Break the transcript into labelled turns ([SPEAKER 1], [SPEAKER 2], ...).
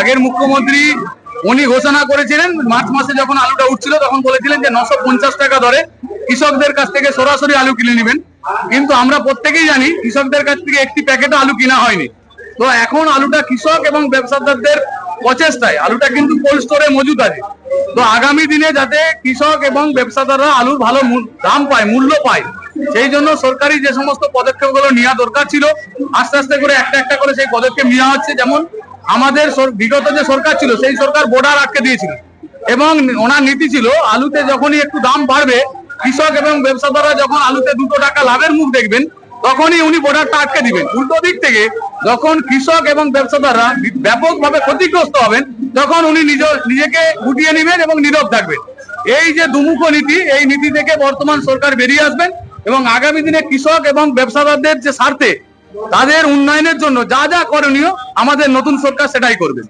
[SPEAKER 1] আগের মুখ্যমন্ত্রী উনি ঘোষণা করেছিলেন মার্চ মাসে যখন আলুটা উঠছিল তখন বলেছিলেন যে 950 টাকা দরে কৃষকদের কাছ থেকে সরাসরি আলু কিনে নেবেন। কিন্তু আমরা প্রত্যেকেই জানি কৃষকদের কাছ থেকে একটি প্যাকেটও আলু কিনা হয়নি। তো এখন আলুটা কৃষক এবং ব্যবসাদারদের প্রচেষ্টায় আলুটা কিন্তু কোল্ড স্টোরে মজুদ আছে। তো আগামী দিনে যাতে কৃষক এবং ব্যবসাদাররা আলুর ভালো দাম পায়, মূল্য পায়, সেই জন্য সরকারি যে সমস্ত পদক্ষেপগুলো নেওয়া দরকার ছিল আস্তে আস্তে করে একটা একটা করে সেই পদক্ষেপ নেওয়া হচ্ছে। যেমন আমাদের বিগত যে সরকার ছিল সেই সরকার বর্ডার আটকে দিয়েছিল এবং ওনার নীতি ছিল আলুতে যখনই একটু দাম বাড়বে কৃষক এবং ব্যবসাদাররা যখন আলুতে 2 টাকা লাভের মুখ দেখবেন তখনই উনি বর্ডারটা আটকে দিবেন। উল্টো দিক থেকে যখন কৃষক এবং ব্যবসাদাররা ব্যাপকভাবে ক্ষতিগ্রস্ত হবেন তখন উনি নিজেকে গুটিয়ে নেবেন এবং নীরব থাকবেন। এই যে দুমুখ নীতি, এই নীতি থেকে বর্তমান সরকার বেরিয়ে আসবেন এবং আগামী দিনে কৃষক এবং ব্যবসাদারদের যে স্বার্থে তাদের উন্নয়নের জন্য যা যা করণীয় আমাদের নতুন সরকার সেটাই করবে।